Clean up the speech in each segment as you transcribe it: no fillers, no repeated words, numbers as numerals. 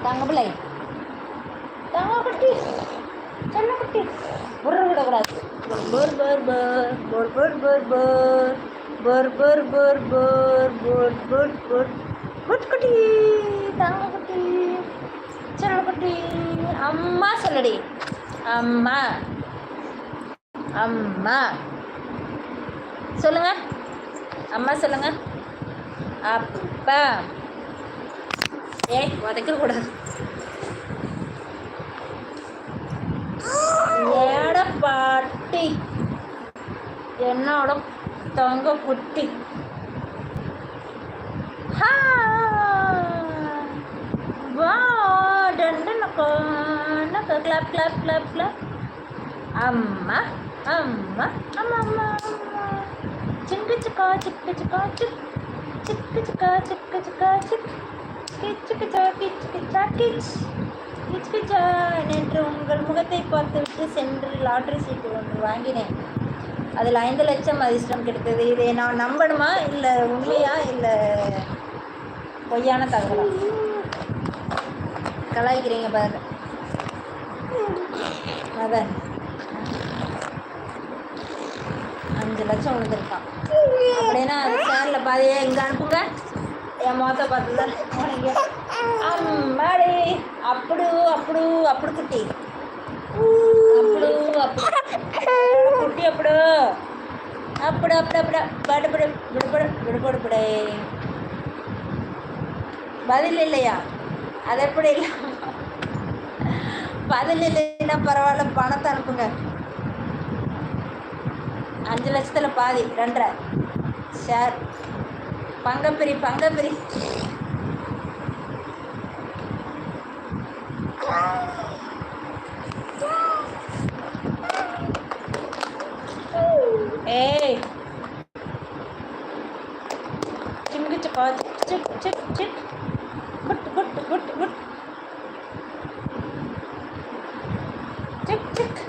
தங்க பிள்ளை, தங்க குட்டி, செல்ல குட்டி, புர்ற விடக்கூடாது. போர் போர் போர் போர் போர் போர் போர் போர் போர் போர் போர் போர் போர் குட்டி, தங்க குட்டி, செல்ல குட்டி. அம்மா சொல்லடி, அம்மா அம்மா சொல்லுங்க, அம்மா சொல்லுங்க. அப்பா, ஏய் உதைக்க கூடாது. ஏட பாட்டி, என்னோட தங்க குட்டி. Clap clap clap clap. அம்மா அம்மா அம்மா அம்மா அம்மா. சிக்கு சிக்கா சிக்கு சிக்கா சிக், சிக்கு சிக்கா சிக்கு சிக்கா சிக், கிச்சுக்கிச்சா கிச்சுக்கிச்சா கிச், கிச்சுக்கிச்சா. நேற்று உங்கள் முகத்தை பார்த்துவிட்டு சென்று லாட்ரி சீட்டு ஒன்று வாங்கினேன். அதில் 5 லட்சம் அதிர்ஷ்டம் கிடைத்தது. இதை நான் நம்பணுமா, இல்லை உண்மையா, இல்லை பொய்யான தகவலா? கலாய்க்கிறீங்க பாருங்க. அதான் 5 லட்சம் விழுந்திருக்கான் அப்படின்னா அது சேனலில் பாதியே இங்கே அனுப்புங்க. என் முகத்தை பார்த்து தான் போனீங்க. அம்மாடி, அப்படு அப்படு அப்படி குட்டி, அப்படு அப்படி குட்டி, அப்படு அப்படு அப்படி அப்படி படுபடு விடுபடு விடுபடுபடே. பதில் இல்லையா? அது எப்படி இல்லை? பதில் இல்லைன்னா பரவாயில்ல, பணத்தை அனுப்புங்க. 5 லட்சத்தில் பாதி 2.5 ஷேர். பங்கப்பிரி பங்கப்பிரி. ஏய் சிங்கு சிக்கா சிக் சிக் சிக், குட் குட் குட் குட், சிக் சிக்.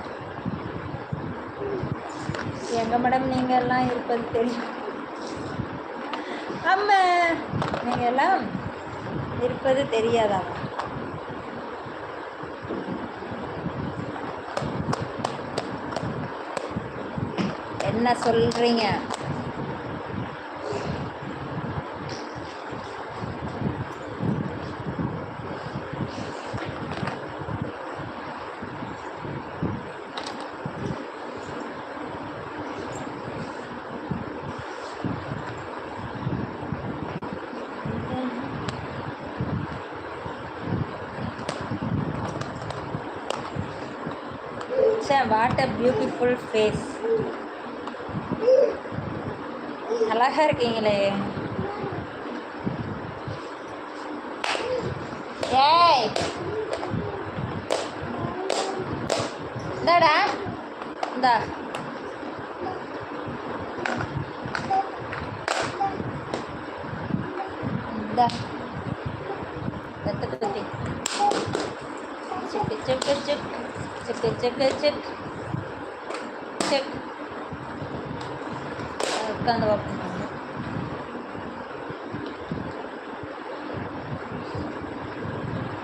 எங்க மேடம் நீங்கள் எல்லாம் இருப்பது தெரியும். அம்மா, நீங்கள் எல்லாம் இருப்பது தெரியாதா? என்ன சொல்றீங்க? What a beautiful face. அழகா இருக்கீங்களே. ஏய் இந்தாடா, இந்தா இந்தா குத்தி சிக்கு சிக்கு சிக், சிக்கு சிக்கு சிக் சிக். உட்காந்து பார்ப்போம்.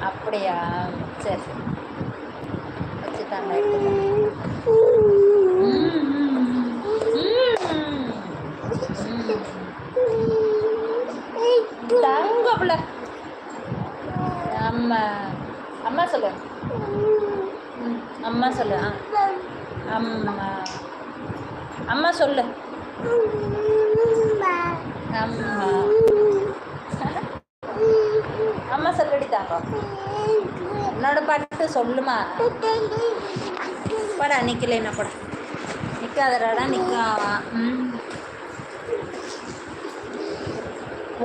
அப்படியா? சரி சரி, வச்சுட்டாங்க. தங்கப்பிள்ள. அம்மா அம்மா சொல்லு, அம்மா சொல்லு. அம்மா அம்மா சொல்லு. அம்மா அம்மா சொல்லடி தாங்க. என்னோட பாட்டு சொல்லுமா? படா நிற்கலைன்னா படம் நிற்காதடாடா, நிற்காவா?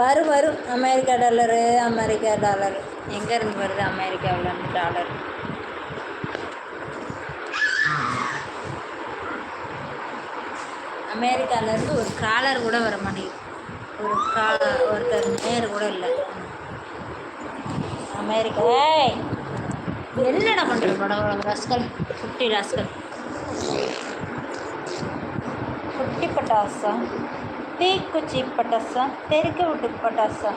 வரும் வரும். அமெரிக்கா டாலரு, அமெரிக்கா டாலரு எங்கேருந்து வருது? அமெரிக்காவில் டாலர். அமெரிக்காவிலேருந்து ஒரு காலர் கூட வர மாட்டேங்குது. ஒருத்தர் நேர் கூட இல்லை. அமெரிக்கா. என்னடா பண்ணுற படம்? ரஸ்கல், குட்டி ரஸ்கல், குட்டி பட்டாசா, தீக்குச்சி பட்டாசா, தெறிக்க விட்டு பட்டாசா.